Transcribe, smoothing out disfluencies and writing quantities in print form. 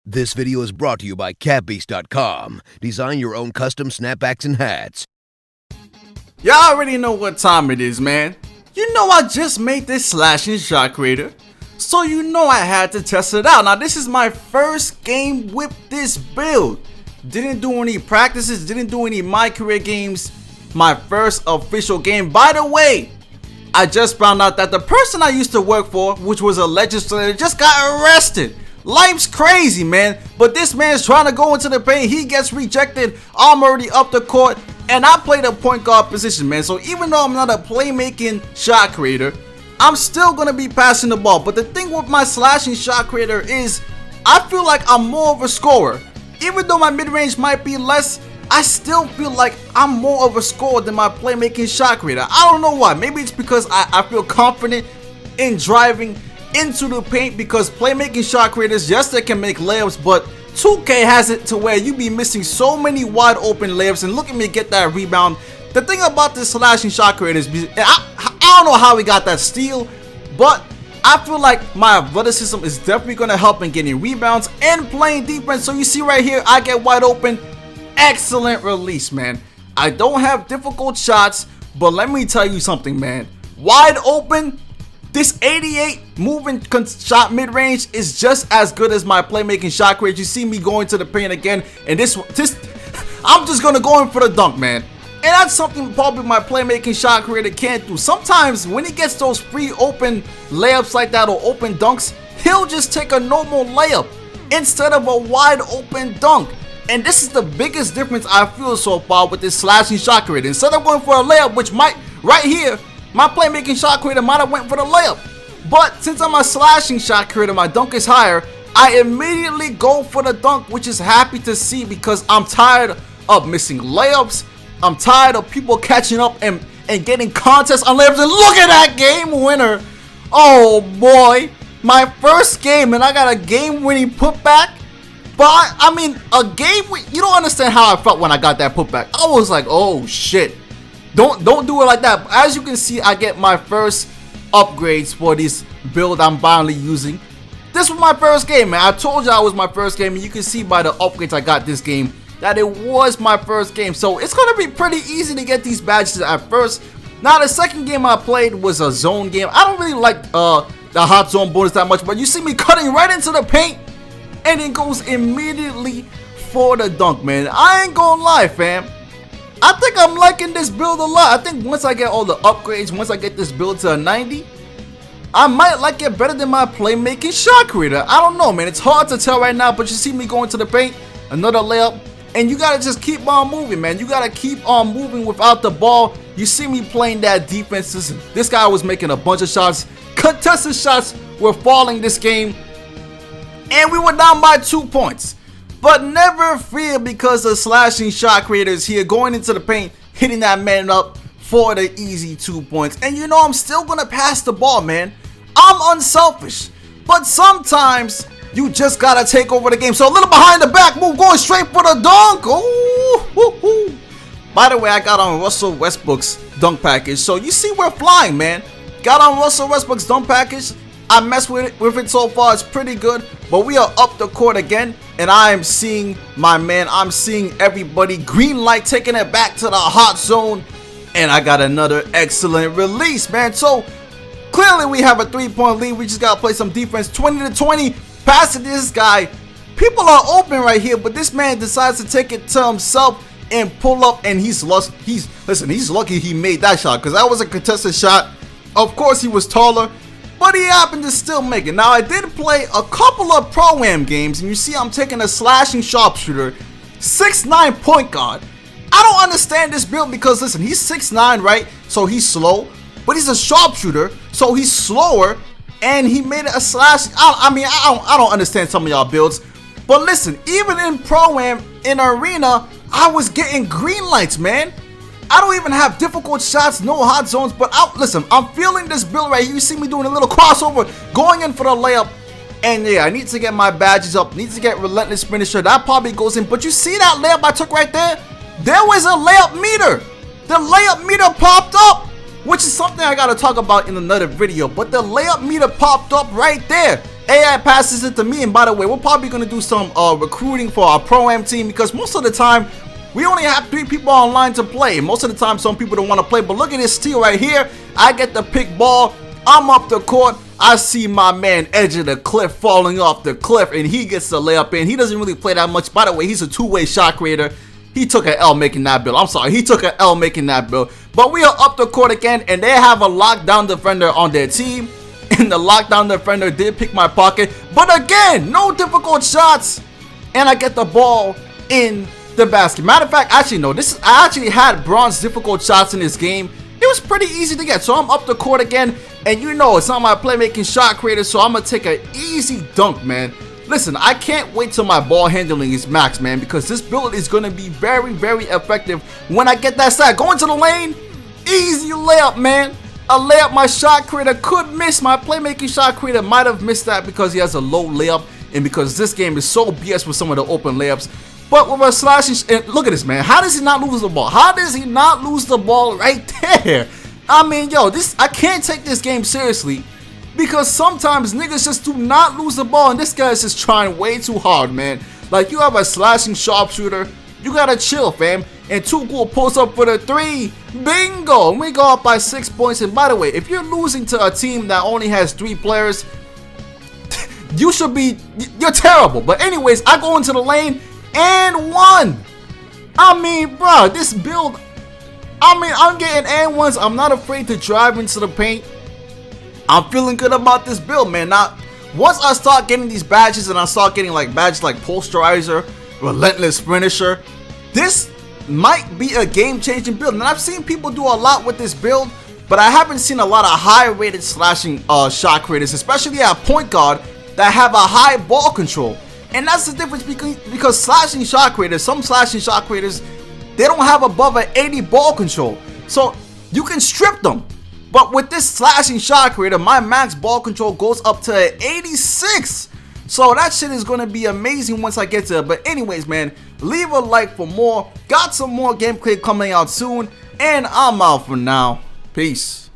This video is brought to you by catbeast.com. Design your own custom snapbacks and hats. Y'all already know what time it is, man. You know I just made this slashing shot creator, so you know I had to test it out. Now this is my first game with this build. Didn't do any practices, didn't do any My Career games. My first official game. By the way, I just found out that the person I used to work for, which was a legislator, just got arrested. Life's crazy, man. But this man's trying to go into the paint. He gets rejected. I'm already up the court. And I play the point guard position, man. So even though I'm not a playmaking shot creator, I'm still going to be passing the ball. But the thing with my slashing shot creator is I feel like I'm more of a scorer. Even though my mid-range might be less, I still feel like I'm more of a scorer than my playmaking shot creator. I don't know why. Maybe it's because I feel confident in driving into the paint, because playmaking shot creators, yes, they can make layups, but 2K has it to where you be missing so many wide open layups. And look at me get that rebound. The thing about this slashing shot creator is I don't know how we got that steal, but I feel like my athleticism is definitely going to help in getting rebounds and playing defense. So you see right here, I get wide open. Excellent release, man. I don't have difficult shots, but let me tell you something, man. Wide open, this 88 moving shot mid-range is just as good as my playmaking shot creator. You see me going to the paint again, and this I'm just gonna go in for the dunk, man. And that's something probably my playmaking shot creator can't do. Sometimes when he gets those free open layups like that or open dunks, he'll just take a normal layup instead of a wide open dunk. And this is the biggest difference I feel so far with this slashing shot creator. Instead of going for a layup, which might, right here, my playmaking shot creator might have went for the layup. But since I'm a slashing shot creator, my dunk is higher, I immediately go for the dunk, which is happy to see because I'm tired of missing layups. I'm tired of people catching up and getting contests on layups. And look at that game winner. Oh boy, my first game and I got a game-winning putback. But I mean, you don't understand how I felt when I got that putback. I was like, oh shit. Don't do it like that. As you can see, I get my first upgrades for this build I'm finally using. This was my first game, man. I told you it was my first game, and you can see by the upgrades I got this game that it was my first game. So it's gonna be pretty easy to get these badges at first. Now the second game I played was a zone game. I don't really like the hot zone bonus that much, but you see me cutting right into the paint, and it goes immediately for the dunk, man. I ain't gonna lie, fam. I think I'm liking this build a lot. I think once I get all the upgrades, once I get this build to a 90, I might like it better than my playmaking shot creator. I don't know, man. It's hard to tell right now, but you see me going to the paint, another layup, and you gotta just keep on moving, man. You gotta keep on moving without the ball. You see me playing that defense. This guy was making a bunch of shots. Contested shots were falling this game, and we were down by 2 points. But never fear, because the slashing shot creator is here, going into the paint, hitting that man up for the easy 2 points. And you know I'm still going to pass the ball, man. I'm unselfish. But sometimes you just got to take over the game. So a little behind the back move, going straight for the dunk. Ooh. By the way, I got on Russell Westbrook's dunk package. So you see we're flying, man. Got on Russell Westbrook's dunk package. I messed with it so far. It's pretty good. But we are up the court again. And I am seeing my man. I'm seeing everybody. Green light, taking it back to the hot zone. And I got another excellent release, man. So clearly we have a 3-point lead. We just got to play some defense. 20-20. Pass to this guy. People are open right here. But this man decides to take it to himself and pull up. And he's lucky he made that shot, because that was a contested shot. Of course, he was taller, but he happened to still make it. Now, I did play a couple of Pro-Am games, and you see I'm taking a slashing sharpshooter, 6'9" point guard. I don't understand this build because, listen, he's 6'9", right? So he's slow, but he's a sharpshooter, so he's slower, and he made it a slash. I don't understand some of y'all builds, but listen, even in Pro-Am, in Arena, I was getting green lights, man. I don't even have difficult shots, no hot zones, but listen, I'm feeling this build right here. You see me doing a little crossover, going in for the layup, and yeah, I need to get my badges up, need to get relentless finisher. That probably goes in, but you see that layup I took right there? There was a layup meter. The layup meter popped up, which is something I gotta talk about in another video, but the layup meter popped up right there. AI passes it to me, and by the way, we're probably going to do some recruiting for our Pro-Am team, because most of the time, we only have 3 people online to play. Most of the time, some people don't want to play, but look at this steal right here. I get the pick ball, I'm up the court, I see my man edge of the cliff falling off the cliff, and he gets the layup in. He doesn't really play that much. By the way, he's a two-way shot creator. He took an L making that build. I'm sorry, he took an L making that build. But we are up the court again, and they have a lockdown defender on their team. And the lockdown defender did pick my pocket. But again, no difficult shots. And I get the ball in the basket. Matter of fact, actually, no. I actually had bronze difficult shots in this game. It was pretty easy to get. So I'm up the court again. And you know, it's not my playmaking shot creator. So I'm going to take an easy dunk, man. Listen, I can't wait till my ball handling is max, man. Because this build is going to be very, very effective when I get that side. Going to the lane. Easy layup, man. A layup my shot creator could miss. My playmaking shot creator might have missed that because he has a low layup and because this game is so BS with some of the open layups. But with a slashing, look at this, man. How does he not lose the ball? How does he not lose the ball right there? I mean, yo, I can't take this game seriously because sometimes niggas just do not lose the ball, and this guy is just trying way too hard, man. Like, you have a slashing sharpshooter. You gotta chill, fam. And Too Cool pulls up for the 3. Bingo! And we go up by 6 points. And by the way, if you're losing to a team that only has 3 players, you're terrible. But anyways, I go into the lane and 1. I mean, bro, this build, I'm getting and 1s. I'm not afraid to drive into the paint. I'm feeling good about this build, man. Now, once I start getting these badges and I start getting like badges like Posterizer, Relentless Finisher, this might be a game-changing build. And I've seen people do a lot with this build, but I haven't seen a lot of high-rated slashing shot creators, especially at point guard, that have a high ball control. And that's the difference because slashing shot creators, some slashing shot creators, they don't have above an 80 ball control. So you can strip them. But with this slashing shot creator, my max ball control goes up to 86. So that shit is going to be amazing once I get to it. But anyways, man, leave a like for more. Got some more gameplay coming out soon. And I'm out for now. Peace.